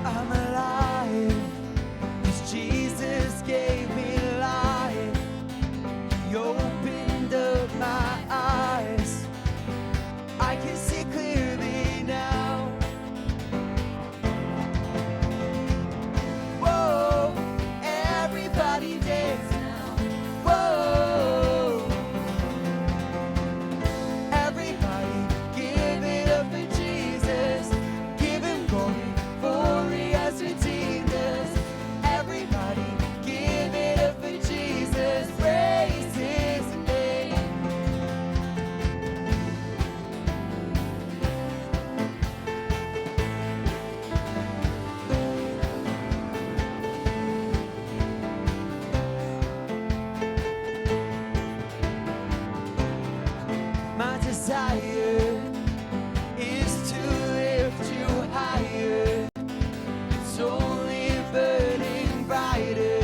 I'm alive, 'cause Jesus gave me life. He opened up my eyes. I can see clearly now. Whoa, everybody dance now. Whoa, everybody give it up for Jesus. Give him glory, for he has redeemed us. Everybody give it up for Jesus. Praise his name. My desire is to lift you higher. It's only burning brighter.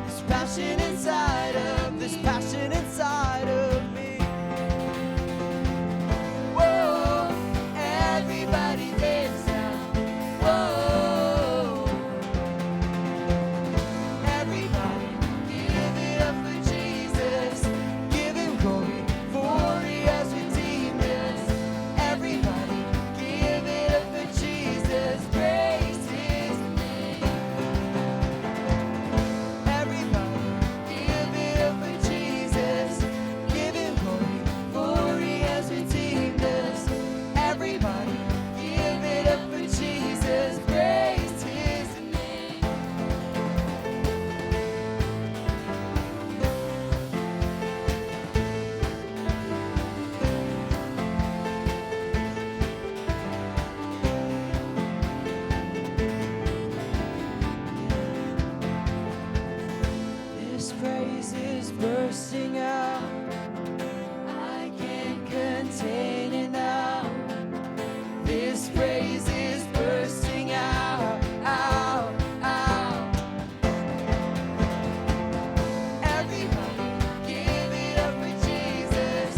This passion inside of me. Whoa, everybody dance now. Whoa, everybody give it up for Jesus. Give him glory, for he has redeemed us. Everybody give it up for Jesus. Praise his name. Everybody give it up for Jesus. Give him glory, for he has redeemed us. Everybody give it up for Jesus. Praise his name. This praise is bursting out. I can't contain it now. This praise is bursting out, out, out. Everybody give it up for Jesus.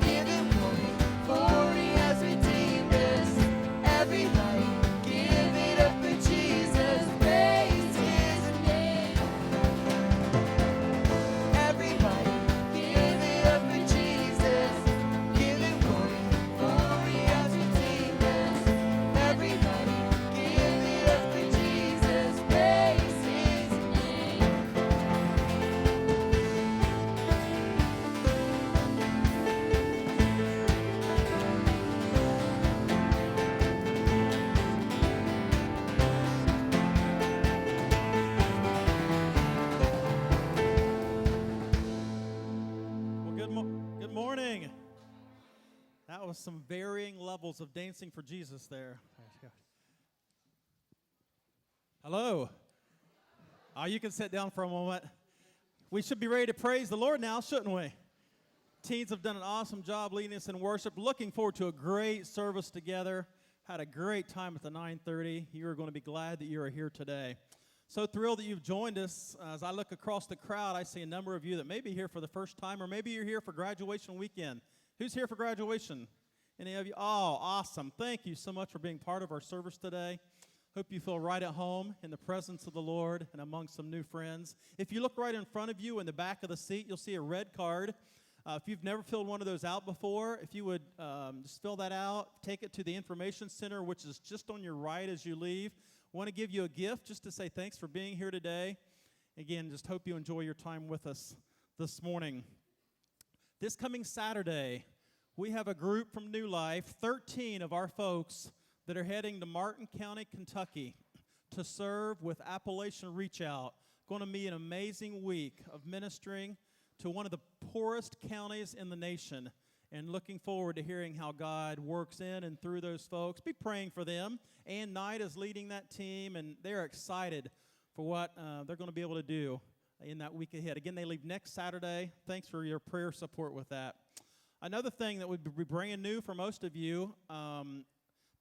Give him glory, for he has redeemed us. Everybody give it up for Jesus. Praise his name. Everybody give it up for Jesus. Give him glory, for he has redeemed us. Everybody give it up for Jesus. Praise his name. Well, good morning. That was some varying levels of dancing for Jesus there. Hello. You can sit down for a moment. We should be ready to praise the Lord now, shouldn't we? Teens have done an awesome job leading us in worship. Looking forward to a great service together. Had a great time at the 9:30. You are going to be glad that you are here today. So thrilled that you've joined us. As I look across the crowd, I see a number of you that may be here for the first time, or maybe you're here for graduation weekend. Who's here for graduation? Any of you? Oh, awesome. Thank you so much for being part of our service today. Hope you feel right at home in the presence of the Lord and among some new friends. If you look right in front of you in the back of the seat, you'll see a red card. If you've never filled one of those out before, if you would just fill that out, take it to the information center, which is just on your right as you leave. Want to give you a gift just to say thanks for being here today. Again, just hope you enjoy your time with us this morning. This coming Saturday, we have a group from New Life, 13 of our folks that are heading to Martin County, Kentucky to serve with Appalachian Reach Out. Going to be an amazing week of ministering to one of the poorest counties in the nation, and looking forward to hearing how God works in and through those folks. Be praying for them. Ann Knight is leading that team, and they're excited for what they're going to be able to do in that week ahead. Again, they leave next Saturday. Thanks for your prayer support with that. Another thing that would be brand new for most of you,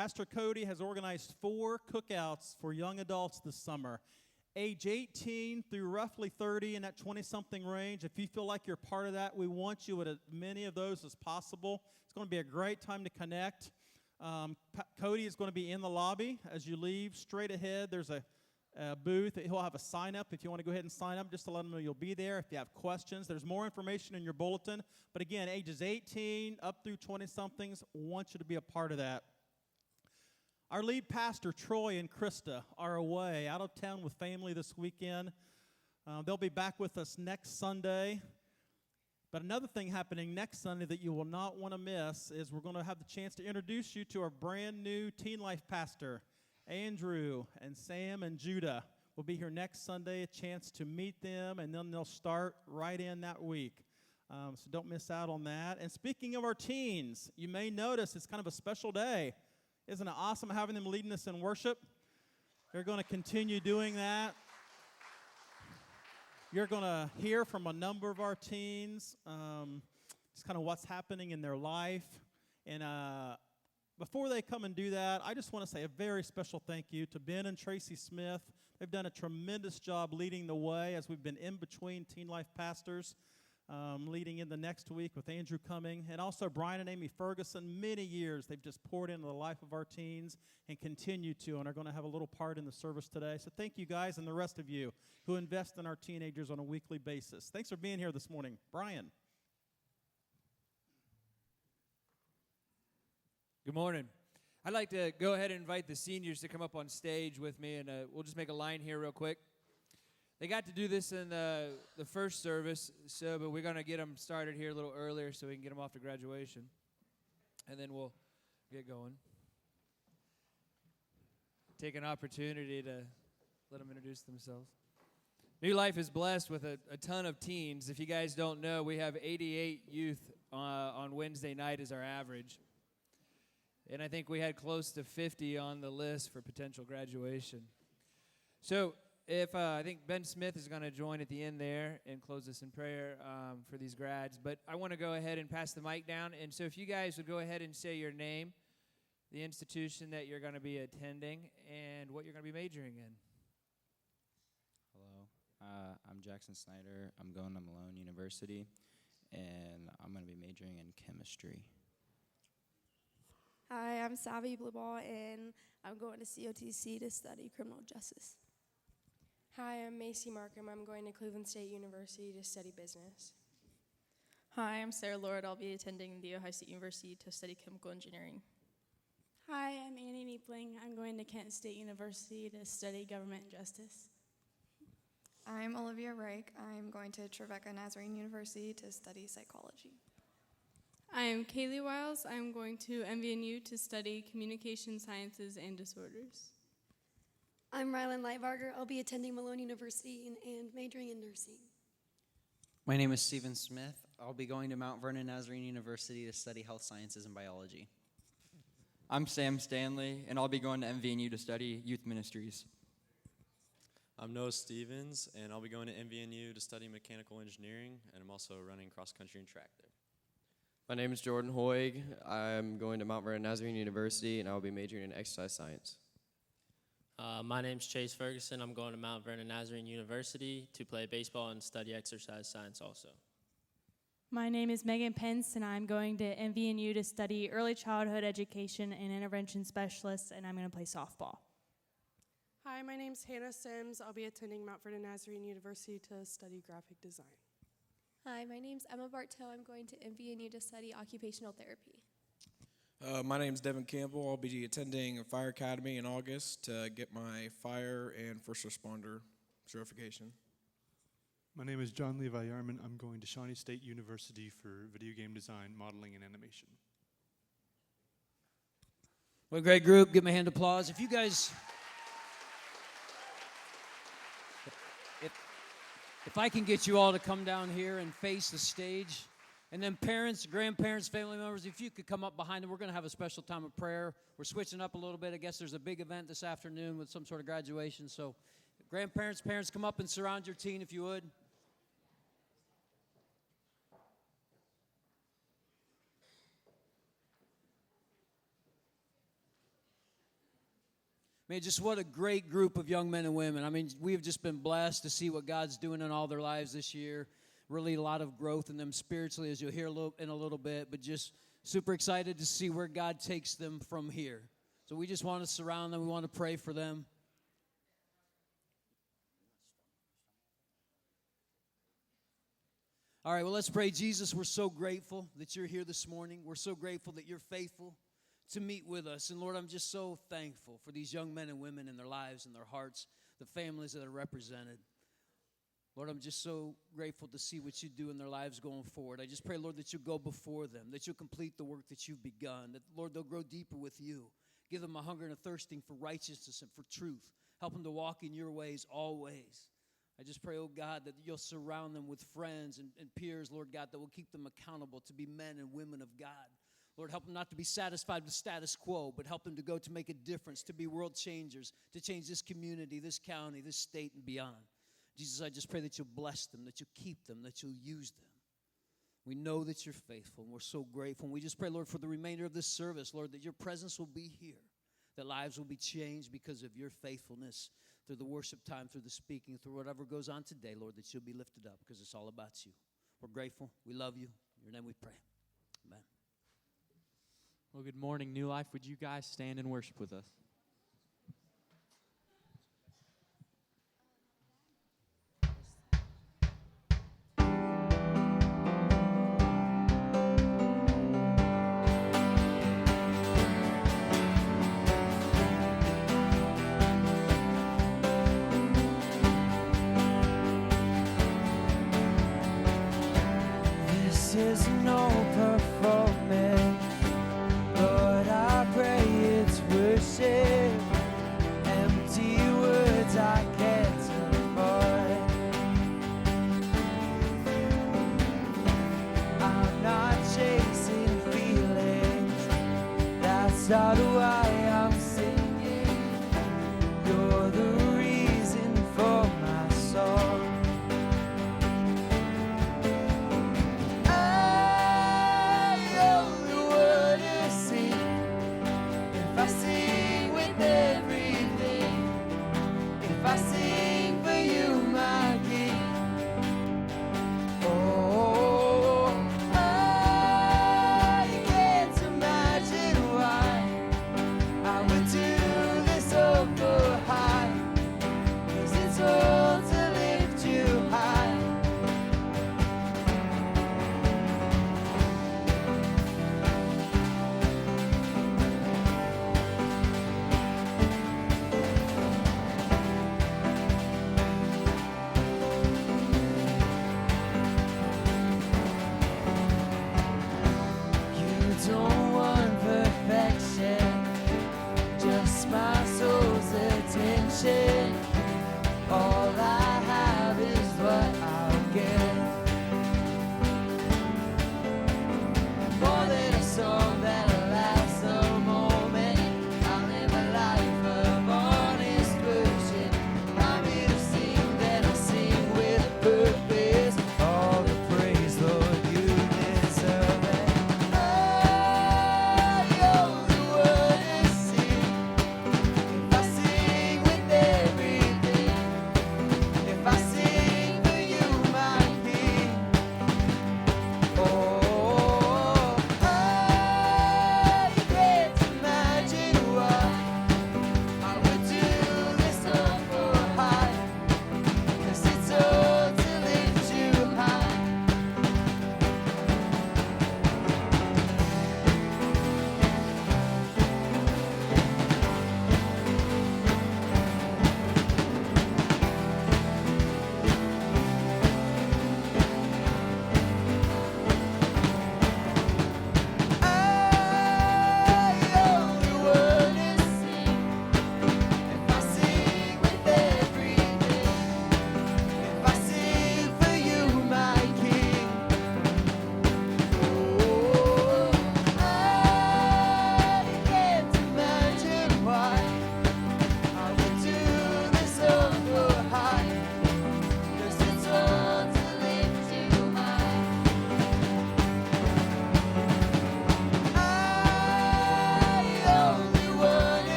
Pastor Cody has organized 4 cookouts for young adults this summer. Age 18 through roughly 30 in that 20-something range. If you feel like you're part of that, we want you at as many of those as possible. It's going to be a great time to connect. Cody is going to be in the lobby as you leave. Straight ahead, there's a booth. He'll have a sign-up if you want to go ahead and sign up, just to let him know you'll be there. If you have questions, there's more information in your bulletin. But again, ages 18 up through 20-somethings, want you to be a part of that. Our lead pastor, Troy and Krista, are away out of town with family this weekend. They'll be back with us next Sunday. But another thing happening next Sunday that you will not want to miss is we're going to have the chance to introduce you to our brand new Teen Life pastor, Andrew and Sam and Judah. Will be here next Sunday, a chance to meet them, and then they'll start right in that week. So don't miss out on that. And speaking of our teens, you may notice it's kind of a special day. Isn't it awesome having them leading us in worship? They're going to continue doing that. You're going to hear from a number of our teens, just kind of what's happening in their life. And before they come and do that, I just want to say a very special thank you to Ben and Tracy Smith. They've done a tremendous job leading the way as we've been in between Teen Life pastors. Leading in the next week with Andrew coming, and also Brian and Amy Ferguson. Many years they've just poured into the life of our teens and continue to, and are going to have a little part in the service today. So thank you guys and the rest of you who invest in our teenagers on a weekly basis. Thanks for being here this morning. Brian. Good morning. I'd like to go ahead and invite the seniors to come up on stage with me, and we'll just make a line here real quick. They got to do this in the first service, but we're going to get them started here a little earlier so we can get them off to graduation. And then we'll get going. Take an opportunity to let them introduce themselves. New Life is blessed with a ton of teens. If you guys don't know, we have 88 youth on Wednesday night as our average. And I think we had close to 50 on the list for potential graduation. So I think Ben Smith is going to join at the end there and close us in prayer for these grads. But I want to go ahead and pass the mic down. And so if you guys would go ahead and say your name, the institution that you're going to be attending, and what you're going to be majoring in. Hello, I'm Jackson Snyder. I'm going to Malone University, and I'm going to be majoring in chemistry. Hi, I'm Savi Blueball, and I'm going to COTC to study criminal justice. Hi, I'm Macy Markham. I'm going to Cleveland State University to study business. Hi, I'm Sarah Lord. I'll be attending The Ohio State University to study chemical engineering. Hi, I'm Annie Niepling. I'm going to Kent State University to study government and justice. I'm Olivia Reich. I'm going to Trevecca Nazarene University to study psychology. I'm Kaylee Wiles. I'm going to MVNU to study communication sciences and disorders. I'm Rylan Lightbarger. I'll be attending Malone University and majoring in nursing. My name is Stephen Smith. I'll be going to Mount Vernon Nazarene University to study health sciences and biology. I'm Sam Stanley, and I'll be going to MVNU to study youth ministries. I'm Noah Stevens, and I'll be going to MVNU to study mechanical engineering, and I'm also running cross-country and track there. My name is Jordan Hoig. I'm going to Mount Vernon Nazarene University, and I'll be majoring in exercise science. My name's Chase Ferguson. I'm going to Mount Vernon Nazarene University to play baseball and study exercise science also. My name is Megan Pence, and I'm going to MVNU to study early childhood education and intervention specialist, and I'm going to play softball. Hi, my name's Hannah Sims. I'll be attending Mount Vernon Nazarene University to study graphic design. Hi, my name's Emma Bartow. I'm going to MVNU to study occupational therapy. My name's Devin Campbell. I'll be attending Fire Academy in August to get my fire and first responder certification. My name is John Levi Yarman. I'm going to Shawnee State University for video game design, modeling, and animation. What a great group. Give me a hand of applause. If you guys... If I can get you all to come down here and face the stage, and then parents, grandparents, family members, if you could come up behind them, we're going to have a special time of prayer. We're switching up a little bit. I guess there's a big event this afternoon with some sort of graduation. So grandparents, parents, come up and surround your teen if you would. Man, just what a great group of young men and women. I mean, we have just been blessed to see what God's doing in all their lives this year. Really a lot of growth in them spiritually, as you'll hear in a little bit, but just super excited to see where God takes them from here. So we just want to surround them. We want to pray for them. All right, well, let's pray. Jesus, we're so grateful that you're here this morning. We're so grateful that you're faithful to meet with us. And Lord, I'm just so thankful for these young men and women in their lives and their hearts, the families that are represented. Lord, I'm just so grateful to see what you do in their lives going forward. I just pray, Lord, that you'll go before them, that you'll complete the work that you've begun, that, Lord, they'll grow deeper with you. Give them a hunger and a thirsting for righteousness and for truth. Help them to walk in your ways always. I just pray, oh God, that you'll surround them with friends and peers, Lord God, that will keep them accountable to be men and women of God. Lord, help them not to be satisfied with status quo, but help them to go to make a difference, to be world changers, to change this community, this county, this state, and beyond. Jesus, I just pray that you'll bless them, that you'll keep them, that you'll use them. We know that you're faithful, and we're so grateful. And we just pray, Lord, for the remainder of this service, Lord, that your presence will be here, that lives will be changed because of your faithfulness through the worship time, through the speaking, through whatever goes on today, Lord, that you'll be lifted up because it's all about you. We're grateful. We love you. In your name we pray. Amen. Well, good morning, New Life. Would you guys stand and worship with us? This is no performance. Lord, I pray it's worship. Empty words I can't avoid. I'm not chasing feelings. That's not why I'm singing. You're the reason for my song. I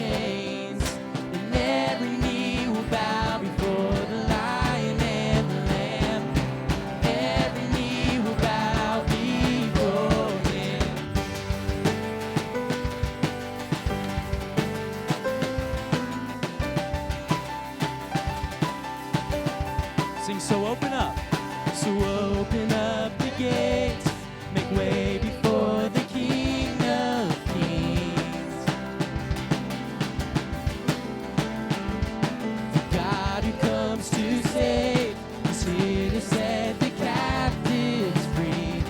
chains, and every knee will bow before the Lion and the Lamb. Every knee will bow before Him. Sing, so open up. So open up the gates, make way before the King of Kings. The God who comes to save is here to set the captives free.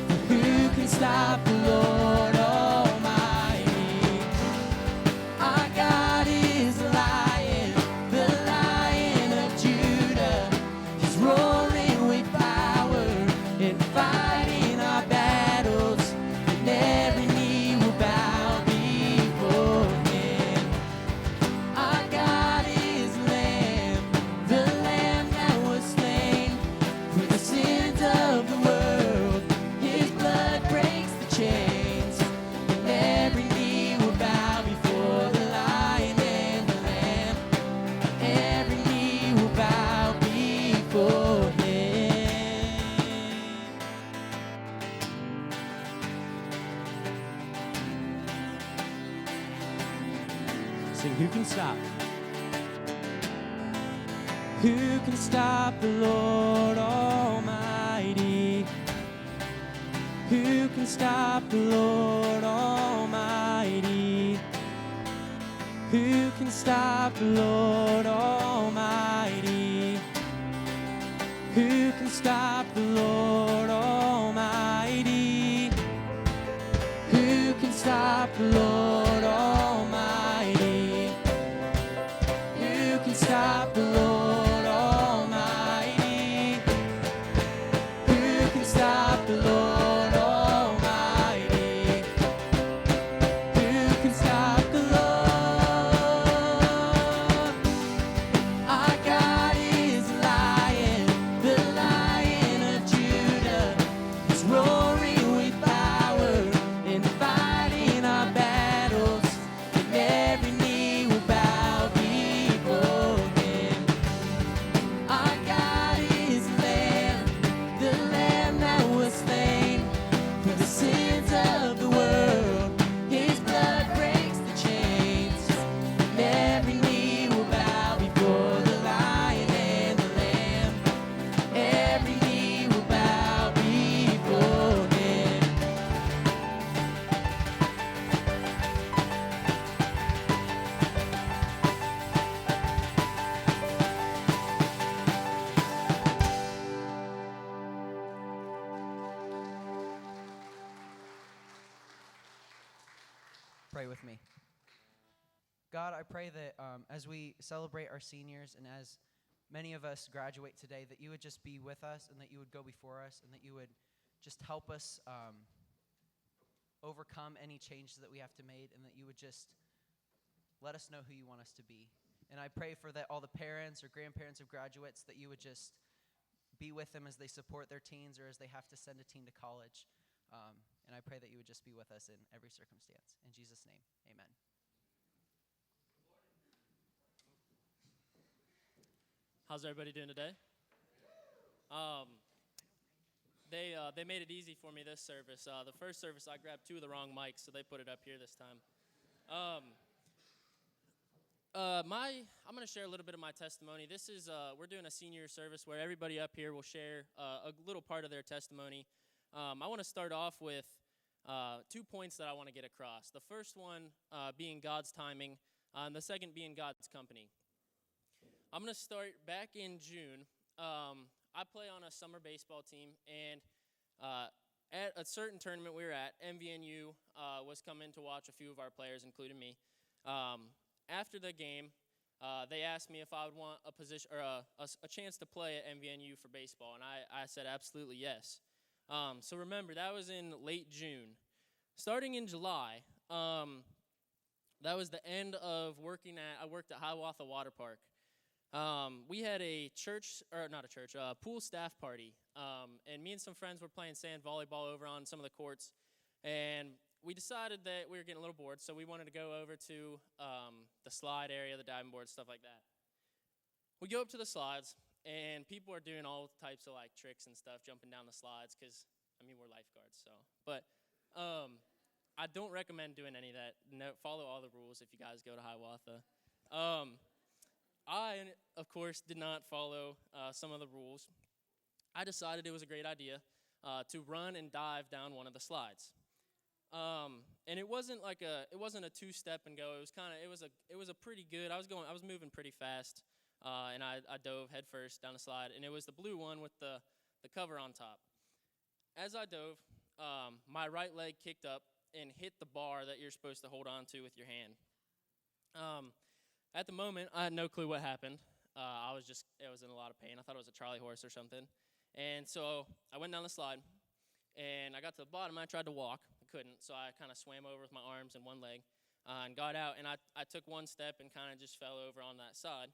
For who can stop the Lord Almighty? Our God is a lion, the Lion of Judah. He's roaring with power and fighting our battles, and every knee will bow before Him. Our God is Lamb, the Lamb that was slain for the sins of the world. His blood breaks the chains, and every knee will bow before the Lion and the Lamb. Every knee will bow before Him. Sing, who can stop? Who can stop the Lord Almighty? Who can stop the Lord Almighty? Who can stop the Lord Almighty? Who can stop the Lord Almighty? Who can stop the Lord Almighty? Who can stop the Lord Almighty? Who can stop the Lord Almighty? Who can stop the Lord? Our God is a lion, the Lion of Judah. He's roaring with power and fighting our battles, and every knee will bow before Him. Our God is Lamb, the Lamb that was slain for the sins of the world. His blood breaks the chains, and every knee will bow before the Lion and the Lamb. Every knee will bow before Him. Pray with me. God, I pray that as we celebrate our seniors and as many of us graduate today, that you would just be with us and that you would go before us and that you would just help us overcome any changes that we have to make, and that you would just let us know who you want us to be. And I pray for that all the parents or grandparents of graduates, that you would just be with them as they support their teens or as they have to send a teen to college. And I pray that you would just be with us in every circumstance. In Jesus' name, amen. How's everybody doing today? They made it easy for me this service. The first service, I grabbed two of the wrong mics, so they put it up here this time. I'm going to share a little bit of my testimony. This is we're doing a senior service where everybody up here will share a little part of their testimony. I want to start off with 2 points that I want to get across. The first one being God's timing, and the second being God's company. I'm going to start back in June. I play on a summer baseball team, and at a certain tournament we were at, MVNU was coming to watch a few of our players, including me. After the game, they asked me if I would want a position or a chance to play at MVNU for baseball, and I said absolutely yes. So remember, that was in late June. Starting in July, that was the end of I worked at Hiawatha Water Park. We had a pool staff party, and me and some friends were playing sand volleyball over on some of the courts, and we decided that we were getting a little bored, so we wanted to go over to the slide area, the diving board, stuff like that. We go up to the slides, and people are doing all types of like tricks and stuff, jumping down the slides, because, I mean, we're lifeguards, so. But I don't recommend doing any of that. No, follow all the rules if you guys go to Hiawatha. I, of course, did not follow some of the rules. I decided it was a great idea to run and dive down one of the slides. And it wasn't a two-step and go. It was a pretty good. I was moving pretty fast, and I dove headfirst down the slide, and it was the blue one with the cover on top. As I dove, my right leg kicked up and hit the bar that you're supposed to hold on to with your hand. At the moment, I had no clue what happened. I was in a lot of pain. I thought it was a Charlie horse or something. And so I went down the slide, and I got to the bottom. I tried to walk. I couldn't, so I kind of swam over with my arms and one leg and got out. And I took one step and kind of just fell over on that side.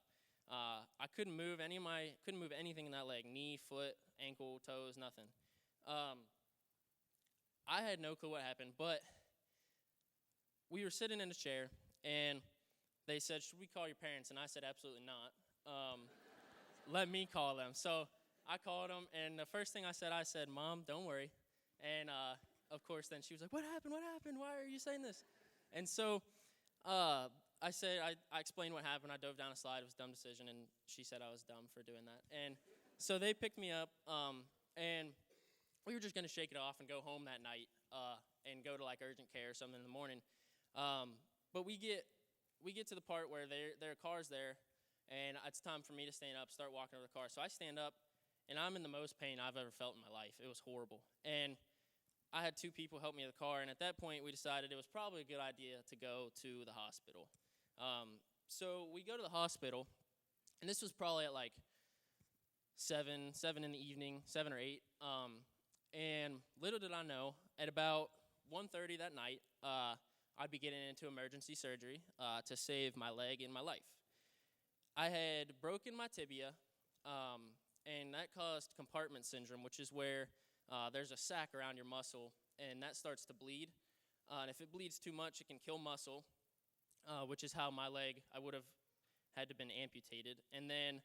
I couldn't move anything in that leg, knee, foot, ankle, toes, nothing. I had no clue what happened, but we were sitting in a chair, and they said, "Should we call your parents?" And I said, "Absolutely not. Let me call them." So I called them, and the first thing I said, "Mom, don't worry." And of course, then she was like, "What happened? What happened? Why are you saying this?" And so I explained what happened. I dove down a slide. It was a dumb decision, and she said I was dumb for doing that. And so they picked me up, and we were just going to shake it off and go home that night and go to like urgent care or something in the morning. But we get to the part where there are cars there, and it's time for me to stand up, start walking over the car. So I stand up, and I'm in the most pain I've ever felt in my life. It was horrible. And I had two people help me in the car, and at that point we decided it was probably a good idea to go to the hospital. So we go to the hospital, and this was probably at like 7 in the evening, 7 or 8. And little did I know, at about 1:30 that night, I'd be getting into emergency surgery to save my leg and my life. I had broken my tibia, and that caused compartment syndrome, which is where there's a sac around your muscle, and that starts to bleed. And if it bleeds too much, it can kill muscle, which is how my leg, I would have had to been amputated. And then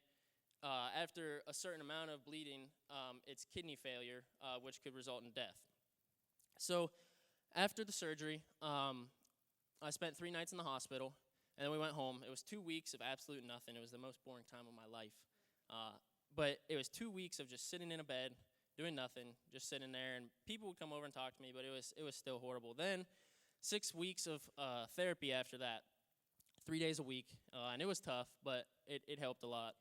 after a certain amount of bleeding, it's kidney failure, which could result in death. So after the surgery, I spent 3 nights in the hospital, and then we went home. It was 2 weeks of absolute nothing. It was the most boring time of my life. But it was 2 weeks of just sitting in a bed, doing nothing, just sitting there, and people would come over and talk to me, but it was still horrible. Then 6 weeks of therapy after that, 3 days a week, and it was tough, but it helped a lot.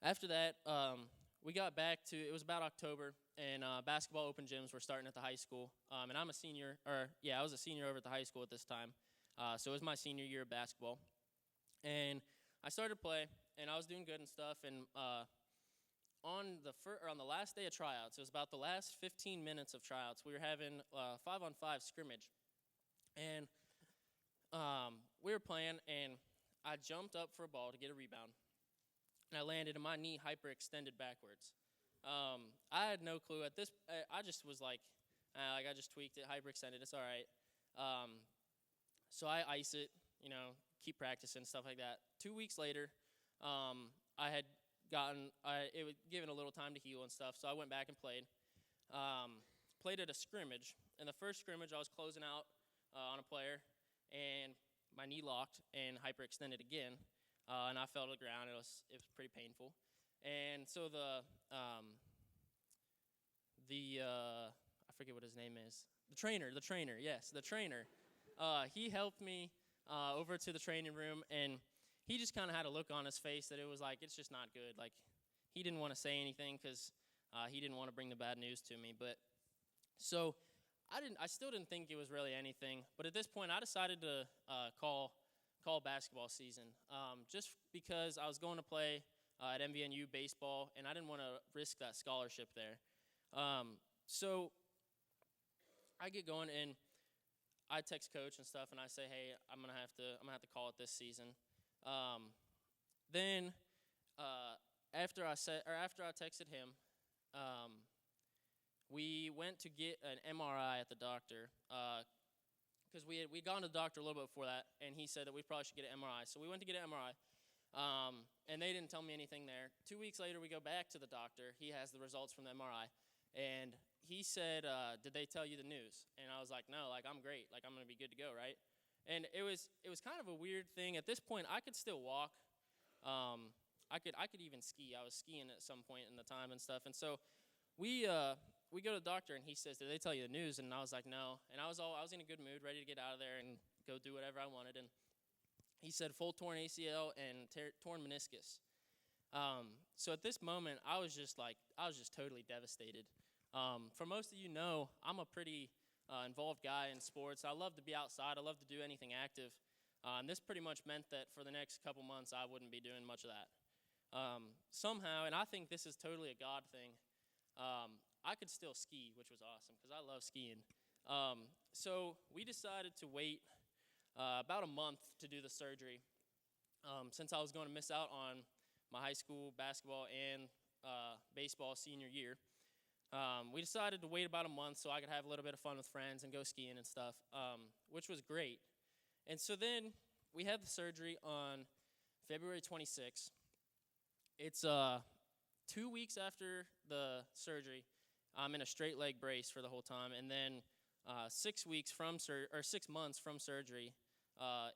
After that, we got back to, it was about October, and basketball open gyms were starting at the high school. And I'm a senior, I was a senior over at the high school at this time. So it was my senior year of basketball. And I started to play, and I was doing good and stuff. And on the last day of tryouts, it was about the last 15 minutes of tryouts, we were having a 5-on-5 scrimmage. And we were playing, and I jumped up for a ball to get a rebound. And I landed, and my knee hyperextended backwards. I had no clue. At this, I just was like I just tweaked it, hyperextended. It's all right. So I ice it, keep practicing, stuff like that. 2 weeks later, I had it was given a little time to heal and stuff, so I went back and played. Played at a scrimmage. In the first scrimmage, I was closing out on a player, and my knee locked and hyperextended again. And I fell to the ground. It was pretty painful. And so I forget what his name is. The trainer, yes, the trainer. He helped me over to the training room, and he just kind of had a look on his face that it was like, it's just not good. Like, he didn't want to say anything because he didn't want to bring the bad news to me. But so I still didn't think it was really anything. But at this point, I decided to call basketball season, just because I was going to play at MVNU baseball, and I didn't want to risk that scholarship there. So I get going, and I text coach and stuff, and I say, "Hey, I'm gonna have to call it this season." Then after I texted him, we went to get an MRI at the doctor. because we'd gone to the doctor a little bit before that, and he said that we probably should get an MRI. So we went to get an MRI, and they didn't tell me anything there. 2 weeks later, we go back to the doctor. He has the results from the MRI, and he said, did they tell you the news? And I was like, no, like, I'm great. Like, I'm going to be good to go, right? And it was kind of a weird thing. At this point, I could still walk. I could even ski. I was skiing at some point in the time and stuff. And so we go to the doctor, and he says, did they tell you the news? And I was like, no. And I was in a good mood, ready to get out of there and go do whatever I wanted. And he said full torn ACL and torn meniscus. So at this moment, I was just totally devastated. For most of you know, I'm a pretty involved guy in sports. I love to be outside. I love to do anything active. And this pretty much meant that for the next couple months, I wouldn't be doing much of that. Somehow, and I think this is totally a God thing, I could still ski, which was awesome because I love skiing. So we decided to wait about a month to do the surgery since I was going to miss out on my high school basketball and baseball senior year. We decided to wait about a month so I could have a little bit of fun with friends and go skiing and stuff, which was great. And so then we had the surgery on February 26th. It's 2 weeks after the surgery. I'm in a straight leg brace for the whole time, and then 6 months from surgery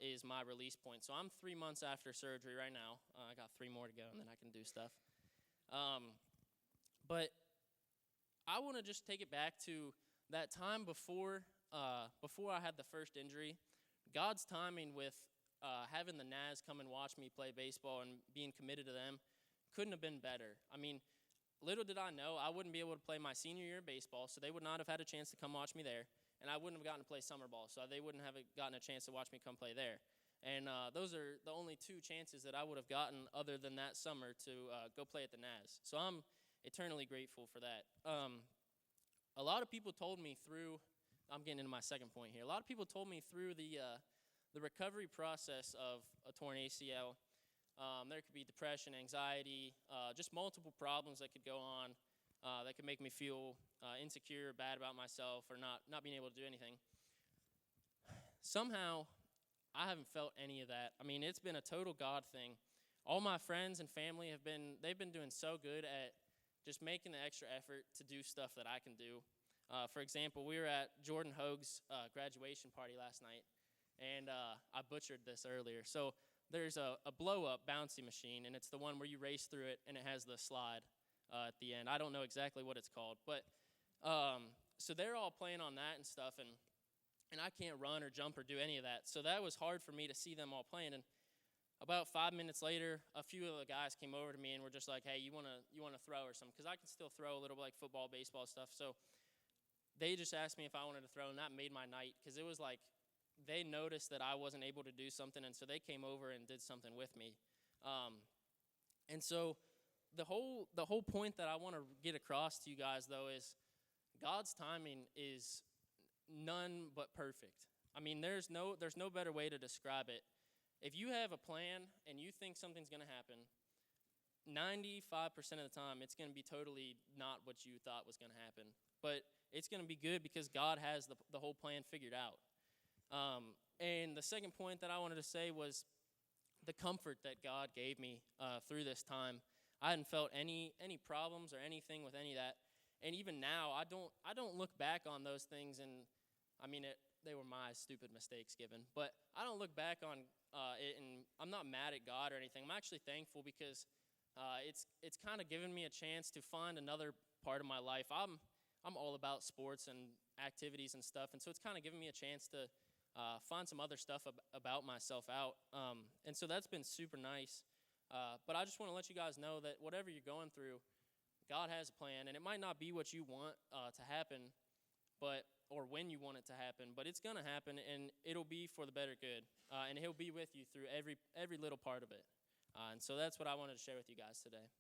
is my release point. So I'm 3 months after surgery right now. I got 3 more to go, and then I can do stuff. But I want to just take it back to that time before I had the first injury. God's timing with having the Naz come and watch me play baseball and being committed to them couldn't have been better. I mean, little did I know I wouldn't be able to play my senior year of baseball, so they would not have had a chance to come watch me there, and I wouldn't have gotten to play summer ball, so they wouldn't have gotten a chance to watch me come play there. And those are the only 2 chances that I would have gotten other than that summer to go play at the Naz. So I'm eternally grateful for that. A lot of people told me through, I'm getting into my second point here, a lot of people told me through the recovery process of a torn ACL, there could be depression, anxiety, just multiple problems that could go on that could make me feel insecure, bad about myself, or not being able to do anything. Somehow, I haven't felt any of that. I mean, it's been a total God thing. All my friends and family they've been doing so good at just making the extra effort to do stuff that I can do. For example, we were at Jordan Hoag's graduation party last night, and I butchered this earlier. So there's a blow-up bouncy machine, and it's the one where you race through it, and it has the slide at the end. I don't know exactly what it's called, but so they're all playing on that and stuff, and I can't run or jump or do any of that. So that was hard for me to see them all playing. And about 5 minutes later, a few of the guys came over to me and were just like, hey, you wanna throw or something? Because I can still throw a little bit like football, baseball stuff. So they just asked me if I wanted to throw, and that made my night because it was like they noticed that I wasn't able to do something, and so they came over and did something with me. And so the whole point that I want to get across to you guys, though, is God's timing is none but perfect. I mean, there's no better way to describe it. If you have a plan and you think something's going to happen, 95% of the time it's going to be totally not what you thought was going to happen. But it's going to be good because God has the whole plan figured out. And the second point that I wanted to say was the comfort that God gave me through this time. I hadn't felt any problems or anything with any of that. And even now, I don't look back on those things, and I mean, they were my stupid mistakes given. But I don't look back on it, and I'm not mad at God or anything. I'm actually thankful because it's kind of given me a chance to find another part of my life. I'm all about sports and activities and stuff, and so it's kind of given me a chance to find some other stuff about myself out. And so that's been super nice. But I just want to let you guys know that whatever you're going through, God has a plan, and it might not be what you want to happen, or when you want it to happen, but it's going to happen, and it'll be for the better good, and He'll be with you through every little part of it. And so that's what I wanted to share with you guys today.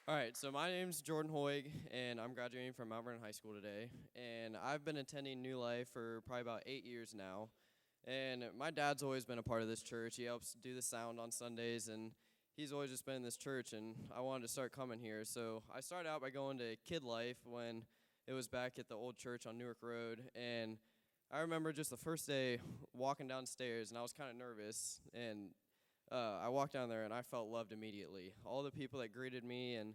All right, so my name's Jordan Hoig, and I'm graduating from Mount Vernon High School today. And I've been attending New Life for probably about 8 years now. And my dad's always been a part of this church. He helps do the sound on Sundays, and he's always just been in this church, and I wanted to start coming here. So I started out by going to Kid Life when it was back at the old church on Newark Road, and I remember just the first day walking downstairs, and I was kind of nervous, and I walked down there, and I felt loved immediately. All the people that greeted me and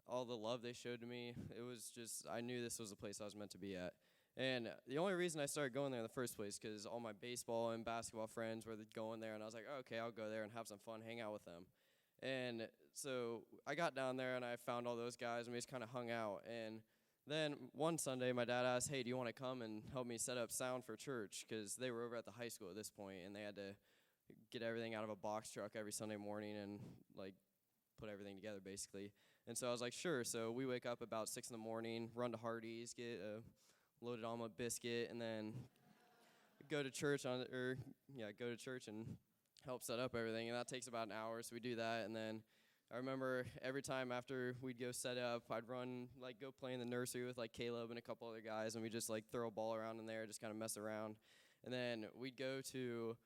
all the love they showed to me, it was just, I knew this was the place I was meant to be at. And the only reason I started going there in the first place, because all my baseball and basketball friends were going there, and I was like, oh, okay, I'll go there and have some fun, hang out with them. And so I got down there, and I found all those guys, and we just kind of hung out. And then one Sunday, my dad asked, hey, do you want to come and help me set up sound for church? Because they were over at the high school at this point, and they had to get everything out of a box truck every Sunday morning and, like, put everything together, basically. And so I was like, sure. So we wake up about 6 in the morning, run to Hardee's, get a loaded omelet biscuit, and then go to church and help set up everything. And that takes about an hour, so we do that. And then I remember every time after we'd go set up, I'd run, like, go play in the nursery with, like, Caleb and a couple other guys, and we'd just, like, throw a ball around in there, just kind of mess around. And then we'd go to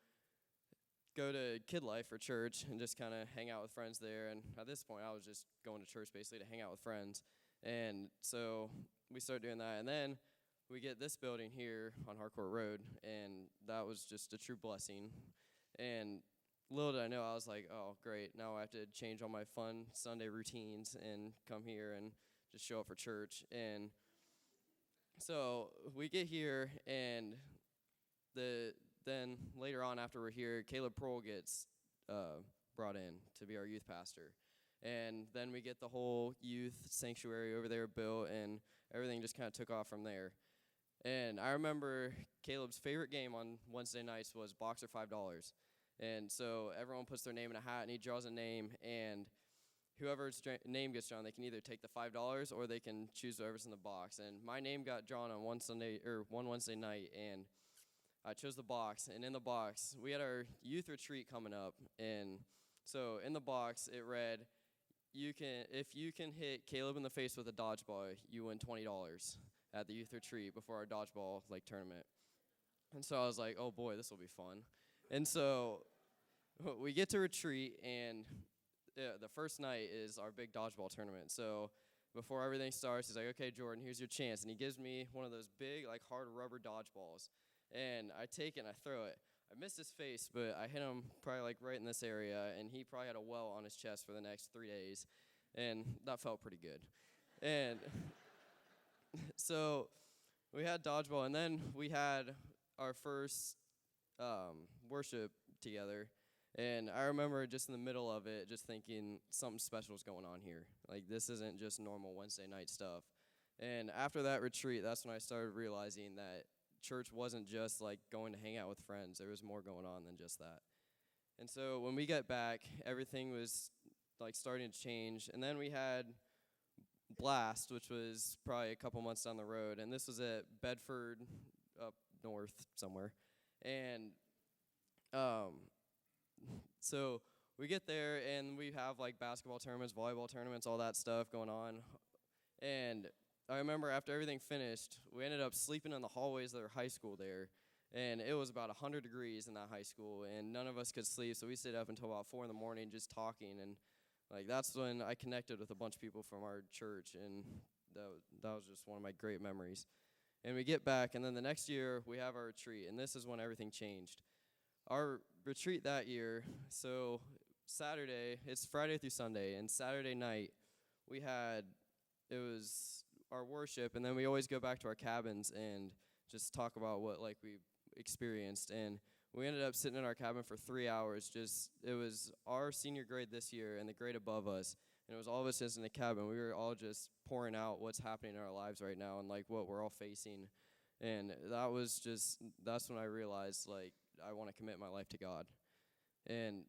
Kid Life for church and just kind of hang out with friends there. And at this point, I was just going to church basically to hang out with friends. And so we started doing that. And then we get this building here on Harcourt Road, and that was just a true blessing. And little did I know, I was like, oh, great. Now I have to change all my fun Sunday routines and come here and just show up for church. And so we get here, and then later on after we're here, Caleb Prohl gets brought in to be our youth pastor. And then we get the whole youth sanctuary over there built, and everything just kind of took off from there. And I remember Caleb's favorite game on Wednesday nights was Box or $5. And so everyone puts their name in a hat, and he draws a name, and whoever's name gets drawn, they can either take the $5 or they can choose whoever's in the box. And my name got drawn on one Wednesday night, and I chose the box. And in the box, we had our youth retreat coming up, and so in the box it read, if you can hit Caleb in the face with a dodgeball, you win $20 at the youth retreat before our dodgeball tournament. And so I was like, oh boy, this will be fun. And so we get to retreat, and the first night is our big dodgeball tournament. So before everything starts, he's like, okay, Jordan, here's your chance. And he gives me one of those big, like, hard rubber dodgeballs. And I take it and I throw it. I missed his face, but I hit him probably, like, right in this area, and he probably had a well on his chest for the next 3 days. And that felt pretty good. And so we had dodgeball, and then we had our first worship together. And I remember just in the middle of it, just thinking something special is going on here. Like, this isn't just normal Wednesday night stuff. And after that retreat, that's when I started realizing that church wasn't just, like, going to hang out with friends. There was more going on than just that. And so when we got back, everything was, like, starting to change. And then we had Blast, which was probably a couple months down the road. And this was at Bedford, up north somewhere. And so we get there, and we have, like, basketball tournaments, volleyball tournaments, all that stuff going on. And I remember after everything finished, we ended up sleeping in the hallways of their high school there. And it was about 100 degrees in that high school, and none of us could sleep, so we stayed up until about 4 in the morning just talking. And, like, that's when I connected with a bunch of people from our church, and that was just one of my great memories. And we get back, and then the next year we have our retreat, and this is when everything changed. Our retreat that year, so Saturday, it's Friday through Sunday, and Saturday night it was our worship, and then we always go back to our cabins and just talk about what, like, we experienced. And we ended up sitting in our cabin for 3 hours. It was our senior grade this year and the grade above us, and it was all of us just in the cabin. We were all just pouring out what's happening in our lives right now and, like, what we're all facing. And that's when I realized, like, I want to commit my life to God. And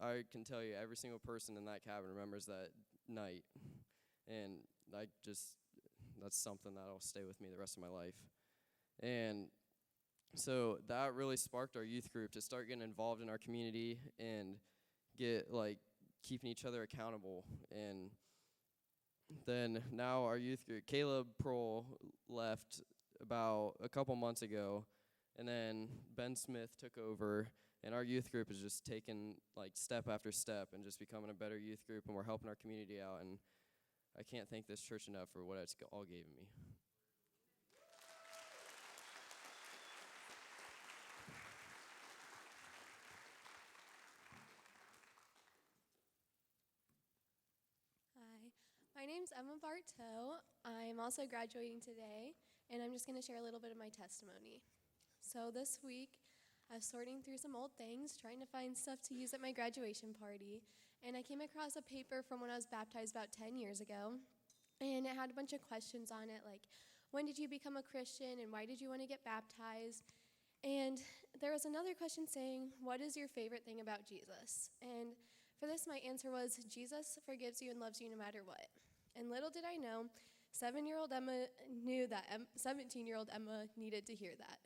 I can tell you, every single person in that cabin remembers that night. And that's something that'll stay with me the rest of my life. And so that really sparked our youth group to start getting involved in our community and keeping each other accountable. And then now our youth group, Caleb Prohl left about a couple months ago, and then Ben Smith took over, And our youth group is just taking like step after step and just becoming a better youth group, and we're helping our community out. And I can't thank this church enough for what it's all given me. Hi, my name's Emma Bartow. I'm also graduating today, and I'm just going to share a little bit of my testimony. So this week, I was sorting through some old things, trying to find stuff to use at my graduation party, and I came across a paper from when I was baptized about 10 years ago, and it had a bunch of questions on it, like, when did you become a Christian, and why did you want to get baptized? And there was another question saying, what is your favorite thing about Jesus? And for this, my answer was, Jesus forgives you and loves you no matter what. And little did I know, 7-year-old Emma knew that 17-year-old Emma needed to hear that.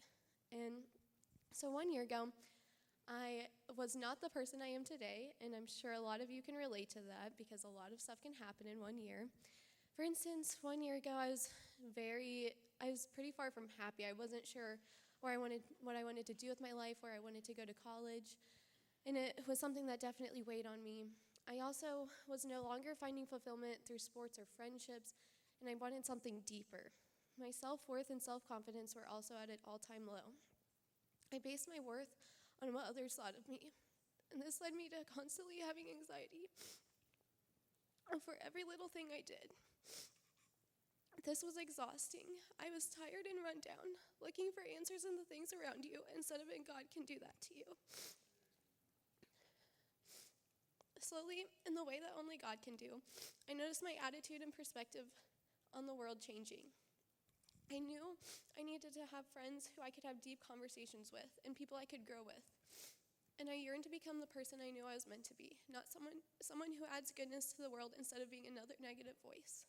And so 1 year ago, I was not the person I am today, and I'm sure a lot of you can relate to that because a lot of stuff can happen in 1 year. For instance, 1 year ago, I was pretty far from happy. I wasn't sure what I wanted to do with my life, where I wanted to go to college, and it was something that definitely weighed on me. I also was no longer finding fulfillment through sports or friendships, and I wanted something deeper. My self-worth and self-confidence were also at an all-time low. I based my worth on what others thought of me, and this led me to constantly having anxiety for every little thing I did. This was exhausting. I was tired and run down, looking for answers in the things around you instead of in God can do that to you. Slowly, in the way that only God can do, I noticed my attitude and perspective on the world changing. I knew I needed to have friends who I could have deep conversations with and people I could grow with. And I yearned to become the person I knew I was meant to be, not someone who adds goodness to the world instead of being another negative voice.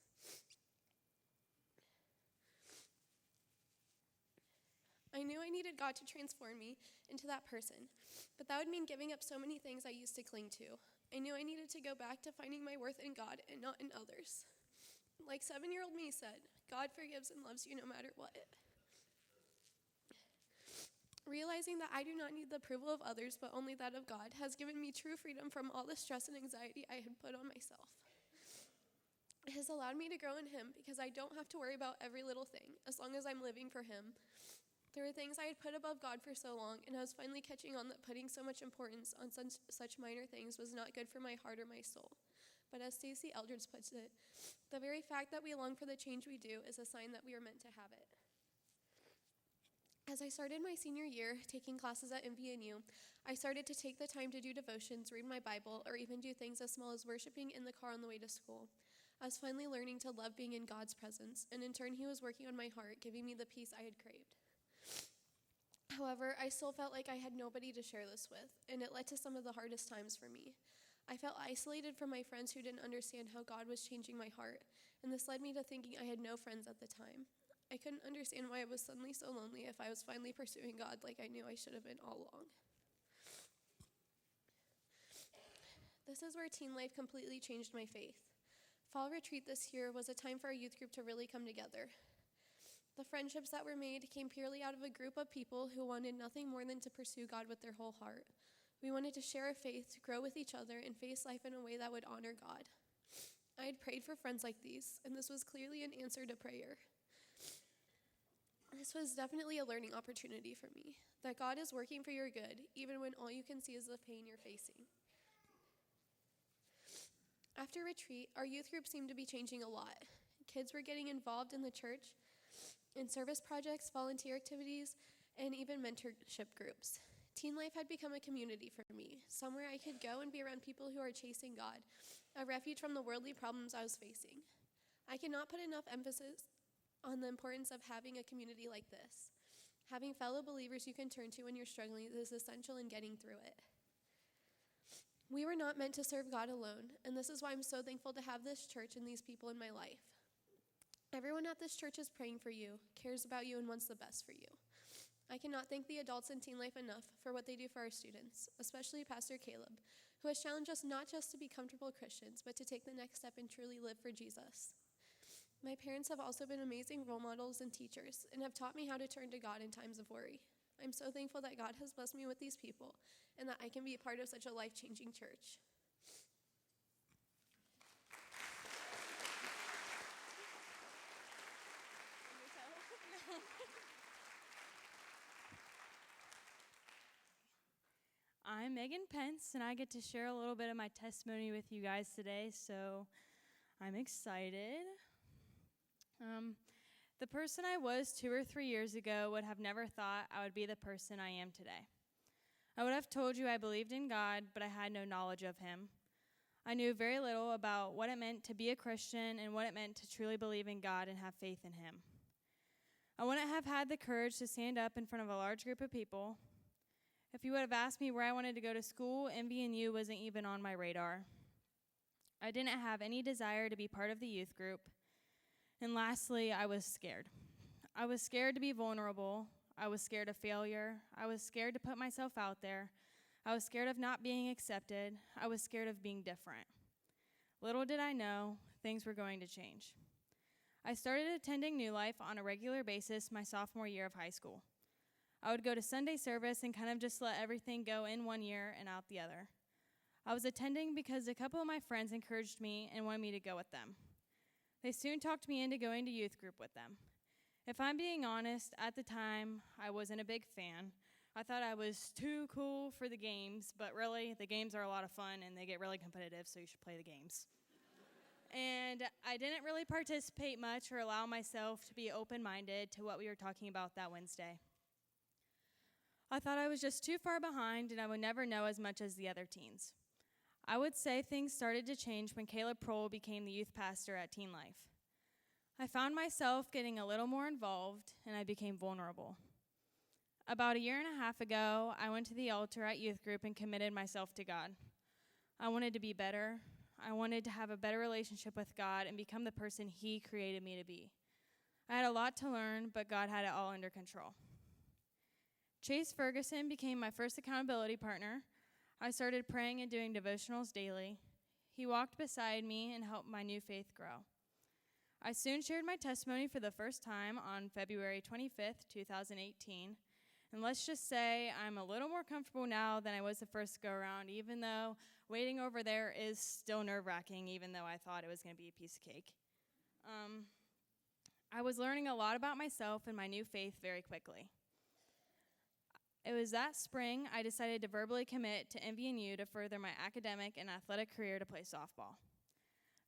I knew I needed God to transform me into that person, but that would mean giving up so many things I used to cling to. I knew I needed to go back to finding my worth in God and not in others. Like 7-year-old me said, God forgives and loves you no matter what. Realizing that I do not need the approval of others, but only that of God, has given me true freedom from all the stress and anxiety I had put on myself. It has allowed me to grow in Him because I don't have to worry about every little thing, as long as I'm living for Him. There were things I had put above God for so long, and I was finally catching on that putting so much importance on such minor things was not good for my heart or my soul. But as Stacey Eldridge puts it, the very fact that we long for the change we do is a sign that we are meant to have it. As I started my senior year taking classes at MVNU, I started to take the time to do devotions, read my Bible, or even do things as small as worshiping in the car on the way to school. I was finally learning to love being in God's presence, and in turn He was working on my heart, giving me the peace I had craved. However, I still felt like I had nobody to share this with, and it led to some of the hardest times for me. I felt isolated from my friends who didn't understand how God was changing my heart, and this led me to thinking I had no friends at the time. I couldn't understand why I was suddenly so lonely if I was finally pursuing God like I knew I should have been all along. This is where teen life completely changed my faith. Fall retreat this year was a time for our youth group to really come together. The friendships that were made came purely out of a group of people who wanted nothing more than to pursue God with their whole heart. We wanted to share our faith, grow with each other, and face life in a way that would honor God. I had prayed for friends like these, and this was clearly an answer to prayer. This was definitely a learning opportunity for me, that God is working for your good, even when all you can see is the pain you're facing. After retreat, our youth group seemed to be changing a lot. Kids were getting involved in the church, in service projects, volunteer activities, and even mentorship groups. Teen life had become a community for me, somewhere I could go and be around people who are chasing God, a refuge from the worldly problems I was facing. I cannot put enough emphasis on the importance of having a community like this. Having fellow believers you can turn to when you're struggling is essential in getting through it. We were not meant to serve God alone, and this is why I'm so thankful to have this church and these people in my life. Everyone at this church is praying for you, cares about you, and wants the best for you. I cannot thank the adults in Teen Life enough for what they do for our students, especially Pastor Caleb, who has challenged us not just to be comfortable Christians, but to take the next step and truly live for Jesus. My parents have also been amazing role models and teachers, and have taught me how to turn to God in times of worry. I'm so thankful that God has blessed me with these people and that I can be a part of such a life-changing church. I'm Megan Pence, and I get to share a little bit of my testimony with you guys today, so I'm excited. The person I was 2 or 3 years ago would have never thought I would be the person I am today. I would have told you I believed in God, but I had no knowledge of Him. I knew very little about what it meant to be a Christian and what it meant to truly believe in God and have faith in Him. I wouldn't have had the courage to stand up in front of a large group of people. If you would have asked me where I wanted to go to school, MVNU wasn't even on my radar. I didn't have any desire to be part of the youth group. And lastly, I was scared. I was scared to be vulnerable. I was scared of failure. I was scared to put myself out there. I was scared of not being accepted. I was scared of being different. Little did I know, things were going to change. I started attending New Life on a regular basis my sophomore year of high school. I would go to Sunday service and kind of just let everything go in one year and out the other. I was attending because a couple of my friends encouraged me and wanted me to go with them. They soon talked me into going to youth group with them. If I'm being honest, at the time, I wasn't a big fan. I thought I was too cool for the games, but really, the games are a lot of fun and they get really competitive, so you should play the games. And I didn't really participate much or allow myself to be open-minded to what we were talking about that Wednesday. I thought I was just too far behind and I would never know as much as the other teens. I would say things started to change when Caleb Prohl became the youth pastor at Teen Life. I found myself getting a little more involved and I became vulnerable. About a year and a half ago, I went to the altar at youth group and committed myself to God. I wanted to be better. I wanted to have a better relationship with God and become the person He created me to be. I had a lot to learn, but God had it all under control. Chase Ferguson became my first accountability partner. I started praying and doing devotionals daily. He walked beside me and helped my new faith grow. I soon shared my testimony for the first time on February 25th, 2018. And let's just say I'm a little more comfortable now than I was the first go-around, even though waiting over there is still nerve-wracking, even though I thought it was going to be a piece of cake. I was learning a lot about myself and my new faith very quickly. It was that spring I decided to verbally commit to MVNU to further my academic and athletic career to play softball.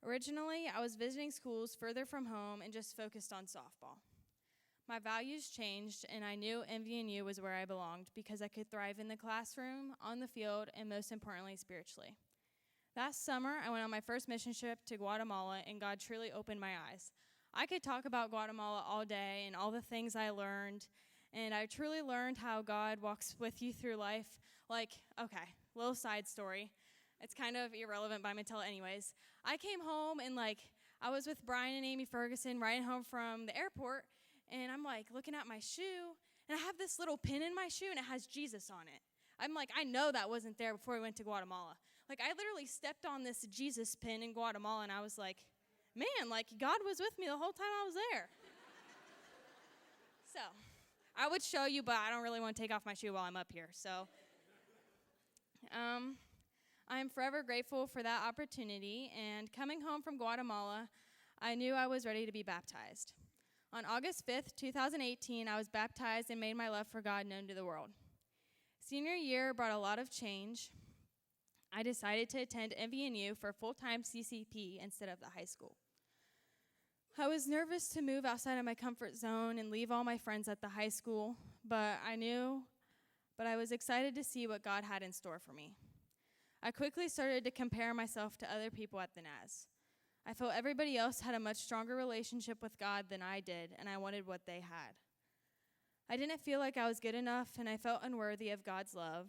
Originally, I was visiting schools further from home and just focused on softball. My values changed, and I knew MVNU was where I belonged because I could thrive in the classroom, on the field, and most importantly, spiritually. That summer, I went on my first mission trip to Guatemala, and God truly opened my eyes. I could talk about Guatemala all day and all the things I learned, and I truly learned how God walks with you through life. Little side story. It's kind of irrelevant, but I'm going to tell it anyways. I came home, and I was with Brian and Amy Ferguson riding home from the airport, and I'm looking at my shoe, and I have this little pin in my shoe, and it has Jesus on it. I'm I know that wasn't there before we went to Guatemala. I literally stepped on this Jesus pin in Guatemala, and I was man, God was with me the whole time I was there. So, I would show you, but I don't really want to take off my shoe while I'm up here. So, I am forever grateful for that opportunity, and coming home from Guatemala, I knew I was ready to be baptized. On August 5th, 2018, I was baptized and made my love for God known to the world. Senior year brought a lot of change. I decided to attend MVNU for full-time CCP instead of the high school. I was nervous to move outside of my comfort zone and leave all my friends at the high school, but I was excited to see what God had in store for me. I quickly started to compare myself to other people at the Naz. I felt everybody else had a much stronger relationship with God than I did, and I wanted what they had. I didn't feel like I was good enough, and I felt unworthy of God's love.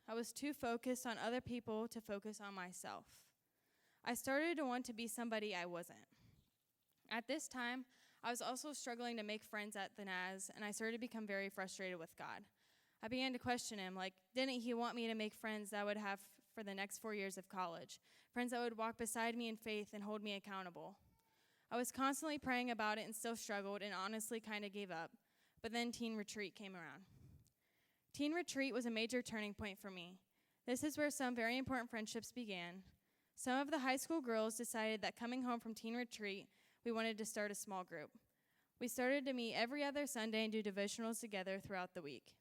I was too focused on other people to focus on myself. I started to want to be somebody I wasn't. At this time, I was also struggling to make friends at the Naz, and I started to become very frustrated with God. I began to question Him, didn't He want me to make friends that I would have for the next 4 years of college? Friends that would walk beside me in faith and hold me accountable. I was constantly praying about it and still struggled and honestly kind of gave up. But then teen retreat came around. Teen Retreat was a major turning point for me. This is where some very important friendships began. Some of the high school girls decided that coming home from Teen Retreat, we wanted to start a small group. We started to meet every other Sunday and do devotionals together throughout the week.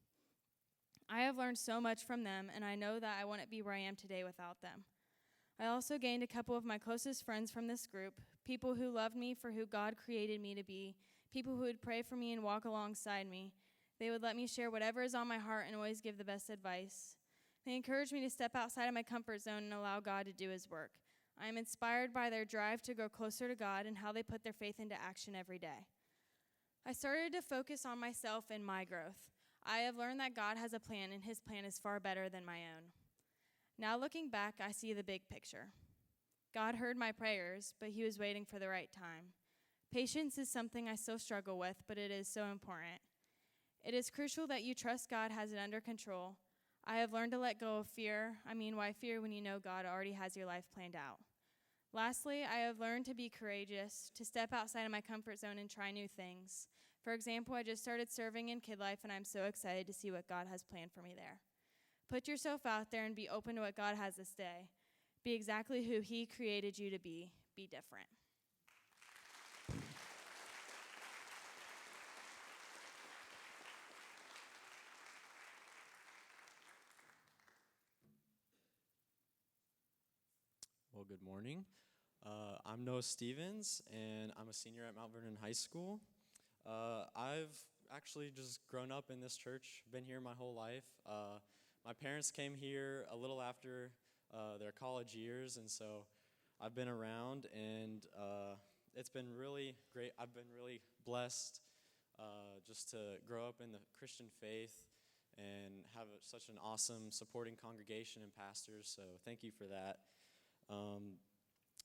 I have learned so much from them, and I know that I wouldn't be where I am today without them. I also gained a couple of my closest friends from this group, people who loved me for who God created me to be, people who would pray for me and walk alongside me. They would let me share whatever is on my heart and always give the best advice. They encouraged me to step outside of my comfort zone and allow God to do his work. I am inspired by their drive to grow closer to God and how they put their faith into action every day. I started to focus on myself and my growth. I have learned that God has a plan, and his plan is far better than my own. Now looking back, I see the big picture. God heard my prayers, but he was waiting for the right time. Patience is something I still struggle with, but it is so important. It is crucial that you trust God has it under control. I have learned to let go of fear. Why fear when you know God already has your life planned out? Lastly, I have learned to be courageous, to step outside of my comfort zone and try new things. For example, I just started serving in Kid Life, and I'm so excited to see what God has planned for me there. Put yourself out there and be open to what God has to say. Be exactly who he created you to be. Be different. Well, good morning. I'm Noah Stevens, and I'm a senior at Mount Vernon High School. I've actually just grown up in this church, been here my whole life. My parents came here a little after their college years, and so I've been around, and it's been really great. I've been really blessed just to grow up in the Christian faith and have such an awesome supporting congregation and pastors, so thank you for that.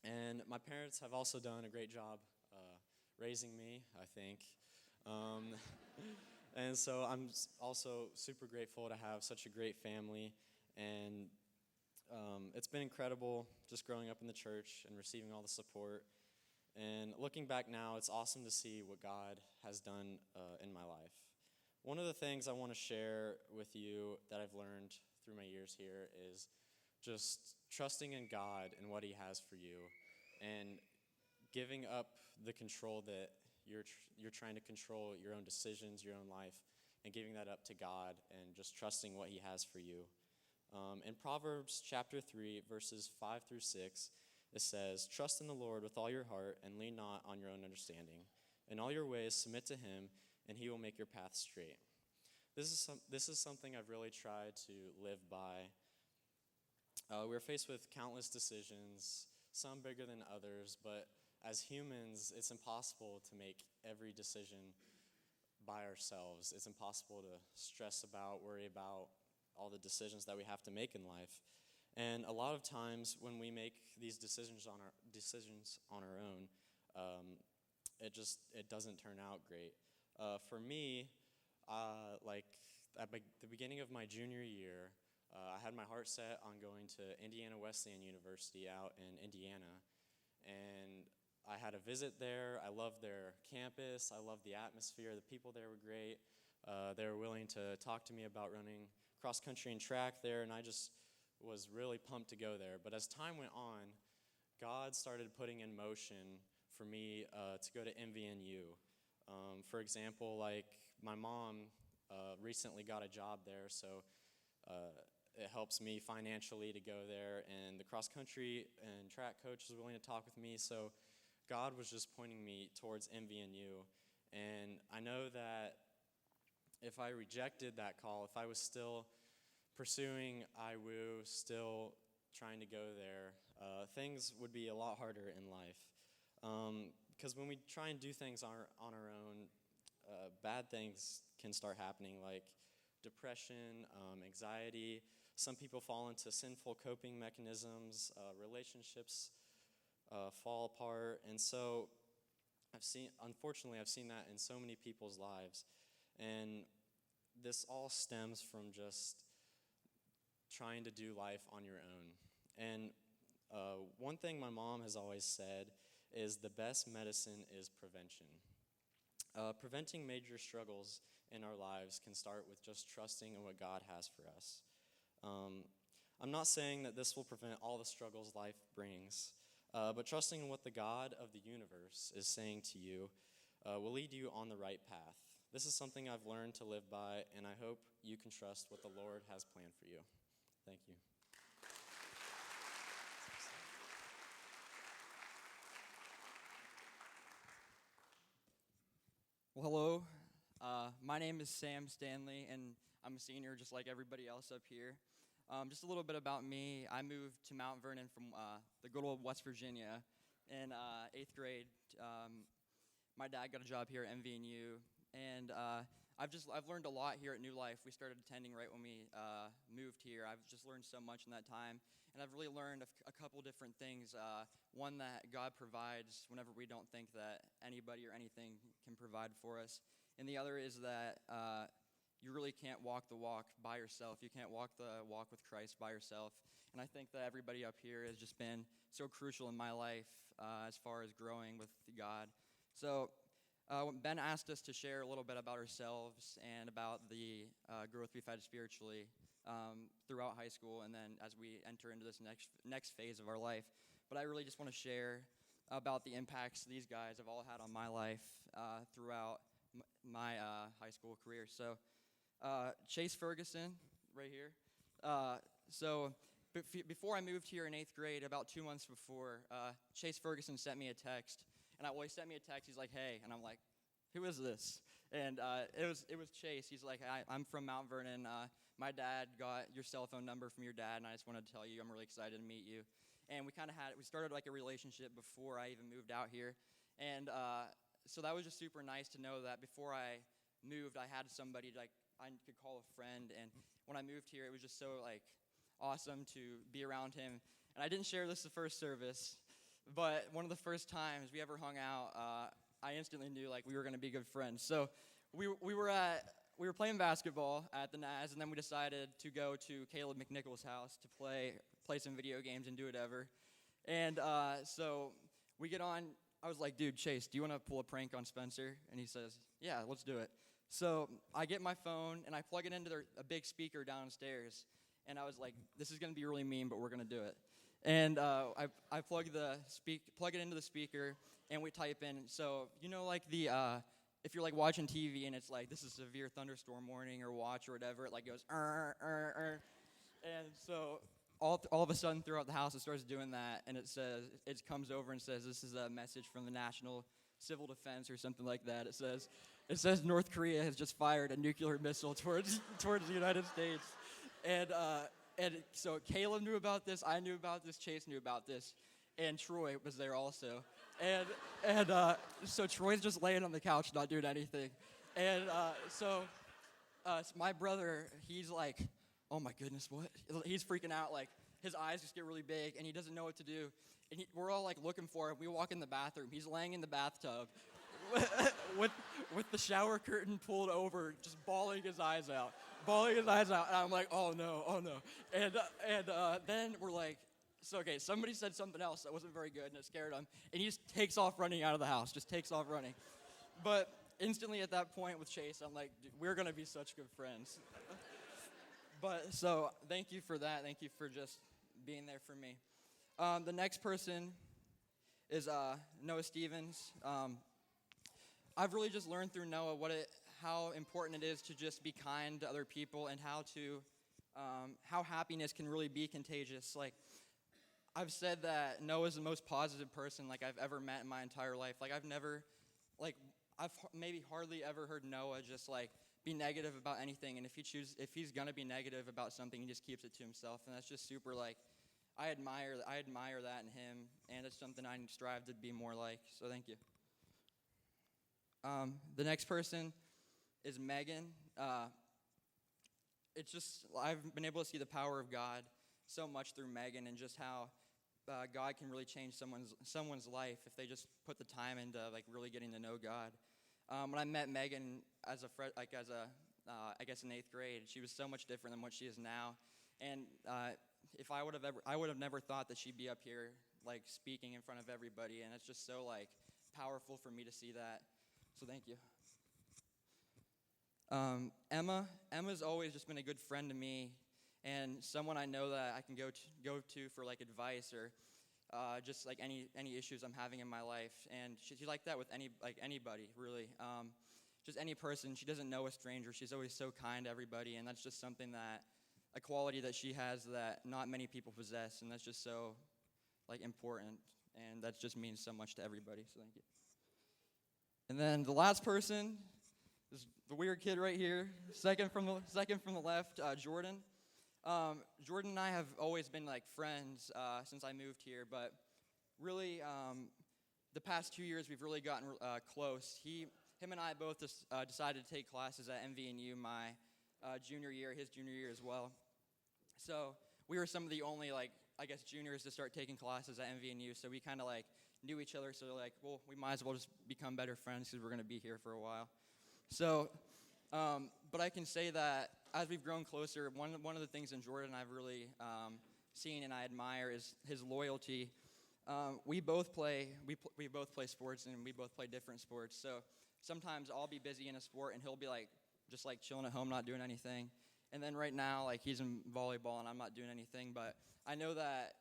And my parents have also done a great job raising me, I think. And so I'm also super grateful to have such a great family. And it's been incredible just growing up in the church and receiving all the support. And looking back now, it's awesome to see what God has done in my life. One of the things I want to share with you that I've learned through my years here is just trusting in God and what he has for you, and giving up the control that you're trying to control your own decisions, your own life, and giving that up to God and just trusting what he has for you. In Proverbs chapter 3, verses 5 through 6, it says, "Trust in the Lord with all your heart and lean not on your own understanding. In all your ways submit to him, and he will make your path straight." This is something I've really tried to live by. We're faced with countless decisions, some bigger than others, but as humans, it's impossible to make every decision by ourselves. It's impossible to stress about, worry about all the decisions that we have to make in life. And a lot of times when we make these decisions on our own, it doesn't turn out great. For me, like at the beginning of my junior year, I had my heart set on going to Indiana Wesleyan University out in Indiana, and I had a visit there. I loved their campus. I loved the atmosphere. The people there were great. They were willing to talk to me about running cross country and track there, and I just was really pumped to go there. But as time went on, God started putting in motion for me to go to MVNU. For example, like my mom recently got a job there, so it helps me financially to go there, and the cross country and track coach was willing to talk with me, so God was just pointing me towards MVNU. And I know that if I rejected that call, if I was still pursuing IWU, still trying to go there, things would be a lot harder in life. Because when we try and do things on our own, bad things can start happening, like depression, anxiety. Some people fall into sinful coping mechanisms, relationships fall apart, and so unfortunately, I've seen that in so many people's lives, and this all stems from just trying to do life on your own. And one thing my mom has always said is the best medicine is prevention. Preventing major struggles in our lives can start with just trusting in what God has for us. I'm not saying that this will prevent all the struggles life brings, but trusting in what the God of the universe is saying to you will lead you on the right path. This is something I've learned to live by, and I hope you can trust what the Lord has planned for you. Thank you. Well, hello. My name is Sam Stanley, and I'm a senior just like everybody else up here. Just a little bit about me. I moved to Mount Vernon from the good old West Virginia in 8th grade. My dad got a job here at MVNU, and I've learned a lot here at New Life. We started attending right when we moved here. I've just learned so much in that time, and I've really learned a couple different things. One, that God provides whenever we don't think that anybody or anything can provide for us, and the other is that you really can't walk the walk by yourself. You can't walk the walk with Christ by yourself, and I think that everybody up here has just been so crucial in my life as far as growing with God. So Ben asked us to share a little bit about ourselves and about the growth we've had spiritually throughout high school, and then as we enter into this next phase of our life. But I really just want to share about the impacts these guys have all had on my life throughout my high school career. So Chase Ferguson, right here. Before I moved here in 8th grade, about 2 months before, Chase Ferguson sent me a text. And he sent me a text. He's like, "Hey," and I'm like, "Who is this?" And it was Chase. He's like, "I'm from Mount Vernon. My dad got your cell phone number from your dad, and I just wanted to tell you I'm really excited to meet you." And we started like a relationship before I even moved out here, and so that was just super nice to know that before I moved, I had somebody like I could call a friend. And when I moved here, it was just so like awesome to be around him. And I didn't share this the first service, but one of the first times we ever hung out, I instantly knew like we were going to be good friends. So we were playing basketball at the Naz, and then we decided to go to Caleb McNichols' house to play some video games and do whatever. And so we get on. I was like, "Dude, Chase, do you want to pull a prank on Spencer?" And he says, "Yeah, let's do it." So I get my phone and I plug it into a big speaker downstairs, and I was like, "This is going to be really mean, but we're going to do it." And I plug it into the speaker, and we type in. So like if you're like watching TV and it's like this is a severe thunderstorm warning or watch or whatever, it like goes and so all of a sudden throughout the house it starts doing that, and it comes over and says, "This is a message from the National Civil Defense," or something like that. It says North Korea has just fired a nuclear missile towards the United States, and so Caleb knew about this, I knew about this, Chase knew about this, and Troy was there also. And so Troy's just laying on the couch not doing anything. And so my brother, he's like, "Oh my goodness, what?" He's freaking out, like his eyes just get really big, and he doesn't know what to do. And we're all like looking for him. We walk in the bathroom. He's laying in the bathtub with the shower curtain pulled over, just bawling his eyes out. And I'm like, "Oh no." And then we're like, okay, somebody said something else that wasn't very good, and it scared him. And he just takes off running out of the house, But instantly at that point with Chase, I'm like, "Dude, we're going to be such good friends." But so thank you for that. Thank you for just being there for me. The next person is Noah Stevens. I've really just learned through Noah how important it is to just be kind to other people, and how happiness can really be contagious. Like I've said that Noah's the most positive person like I've ever met in my entire life. Like I've maybe hardly ever heard Noah just like be negative about anything. And if he's gonna be negative about something, he just keeps it to himself. And that's just super like I admire that in him, and it's something I strive to be more like. So thank you. The next person is Megan. It's just I've been able to see the power of God so much through Megan, and just how God can really change someone's life if they just put the time into like really getting to know God. When I met Megan I guess in 8th grade, she was so much different than what she is now. And if I would have never thought that she'd be up here like speaking in front of everybody, and it's just so like powerful for me to see that. So thank you. Emma's always just been a good friend to me, and someone I know that I can go to for like advice or just like any issues I'm having in my life. And she's like that with anybody really. Just any person. She doesn't know a stranger. She's always so kind to everybody, and that's just something a quality that she has that not many people possess, and that's just so like important, and that just means so much to everybody. So thank you. And then the last person is the weird kid right here, second from the left, Jordan. Jordan and I have always been like friends since I moved here, but really the past 2 years we've really gotten close. Him and I both decided to take classes at MVNU my junior year, his junior year as well. So we were some of the only juniors to start taking classes at MVNU, so we kind of knew each other, so well, we might as well just become better friends because we're going to be here for a while. So, but I can say that as we've grown closer, one of the things in Jordan I've really seen and I admire is his loyalty. We both play sports, and we both play different sports. So sometimes I'll be busy in a sport, and he'll be just chilling at home, not doing anything. And then right now, he's in volleyball, and I'm not doing anything. But I know that,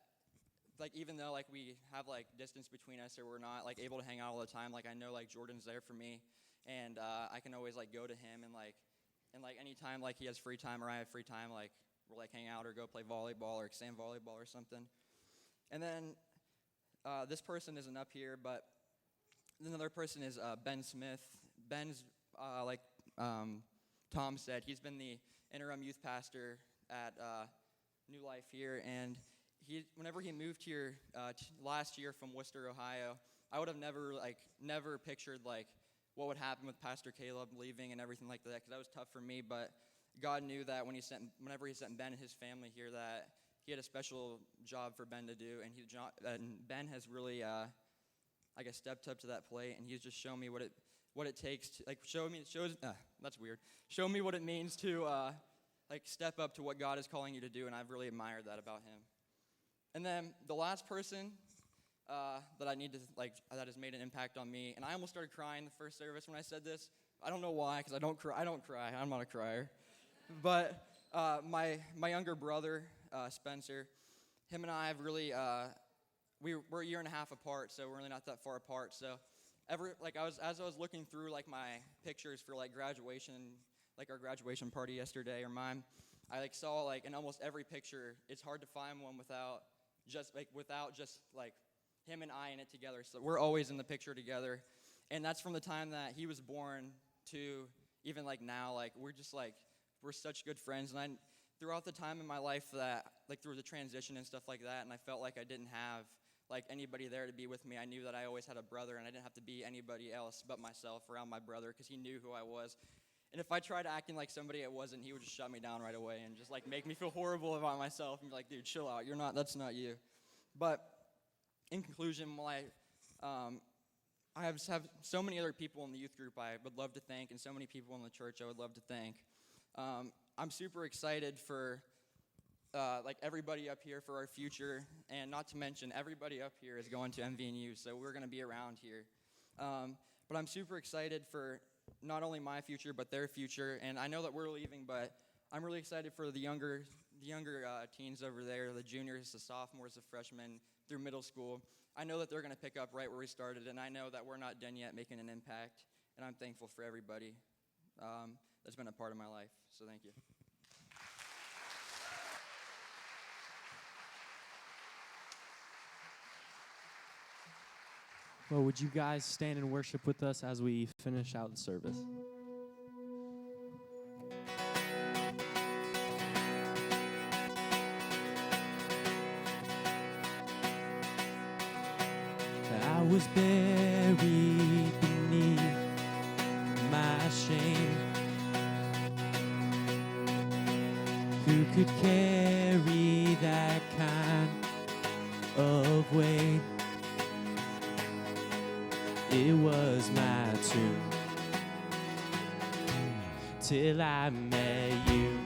even though we have distance between us, or we're not able to hang out all the time, I know Jordan's there for me, and I can always go to him, and anytime he has free time or I have free time, we'll hang out or go play volleyball or sand volleyball or something. And then this person isn't up here, but another person is Ben Smith. Ben's Tom said, he's been the interim youth pastor at New Life here, and whenever he moved here last year from Worcester, Ohio, I would have never pictured what would happen with Pastor Caleb leaving and everything like that, because that was tough for me. But God knew that whenever he sent Ben and his family here, that he had a special job for Ben to do, and Ben has really, stepped up to that plate, and he's just shown me what it takes to show me what it means to step up to what God is calling you to do, and I've really admired that about him. And then the last person that I need to that has made an impact on me, and I almost started crying the first service when I said this. I don't know why, because I don't cry. I'm not a crier. But my younger brother, Spencer, him and I have really we're a year and a half apart, so we're really not that far apart. So as I was looking through my pictures for graduation, our graduation party yesterday or mine, I saw in almost every picture, it's hard to find one without just him and I in it together. So we're always in the picture together, and that's from the time that he was born to even now. We're such good friends, and throughout the time in my life that through the transition and stuff like that, and I felt like I didn't have anybody there to be with me. I knew that I always had a brother, and I didn't have to be anybody else but myself around my brother, because he knew who I was. And if I tried acting like somebody I wasn't, he would just shut me down right away and just make me feel horrible about myself and be like, dude, chill out. That's not you. But in conclusion, I have so many other people in the youth group I would love to thank, and so many people in the church I would love to thank. I'm super excited for everybody up here for our future, and not to mention everybody up here is going to MVNU, so we're going to be around here. But I'm super excited for not only my future but their future, and I know that we're leaving, but I'm really excited for the younger teens over there, the juniors, the sophomores, the freshmen through middle school. I know that they're going to pick up right where we started, and I know that we're not done yet making an impact, and I'm thankful for everybody that's been a part of my life. So thank you. Well, would you guys stand and worship with us as we finish out the service? I was buried beneath my shame. Who could carry that kind of weight? It was my tomb till I met you.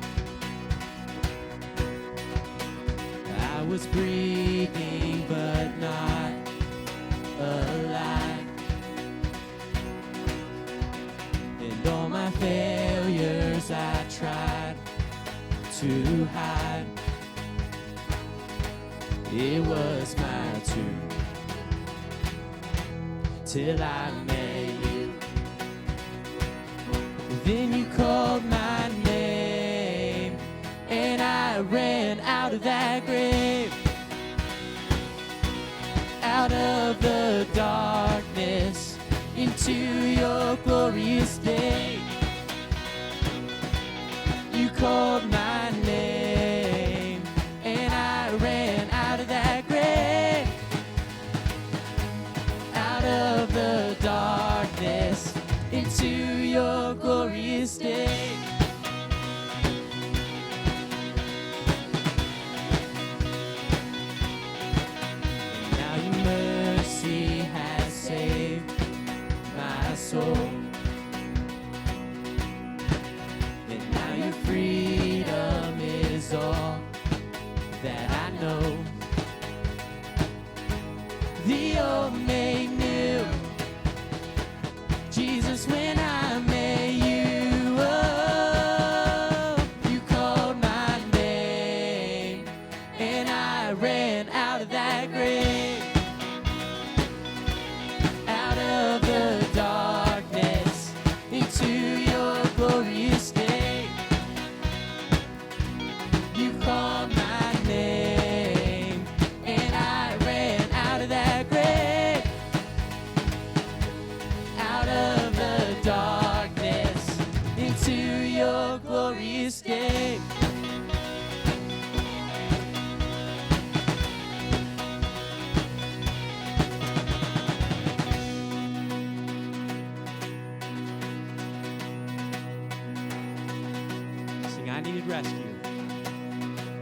I was breathing but not alive, and all my failures to hide. It was my turn till I met you. Then you called my name, and I ran out of that grave, out of the darkness into your glorious day. You called my name, and I ran out of that grave, out of the darkness into your glorious day. And now your mercy has saved my soul. And now your freedom is all that I know. The old made new, Jesus, when I met you. Oh, you called my name, and I ran out of that grave, out of the darkness into your glorious day. You called my name, and I ran out of that grave, out of the darkness into your glorious day. Sing, I needed rescue.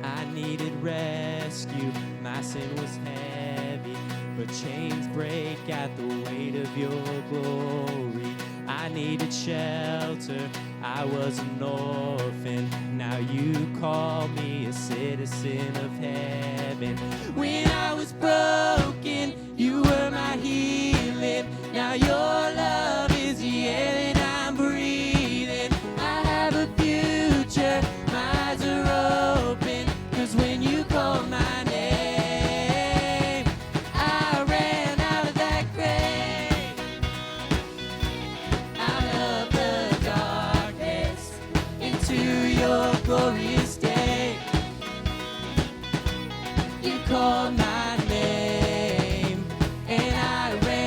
I needed rescue. My sin was heavy, but chains break at the weight of your glory. I needed shelter. I was an orphan. Now you call me a citizen of heaven. When I was broken, you were my healing. Now your love is the air that I'm breathing. I have a future. My eyes are open, 'cause when you called my name, I ran out of that grave, out of the darkness into your glorious day. You called my name, and I ran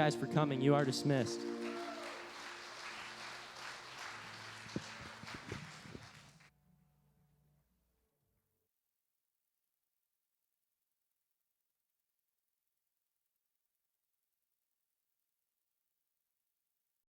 guys for coming. You are dismissed.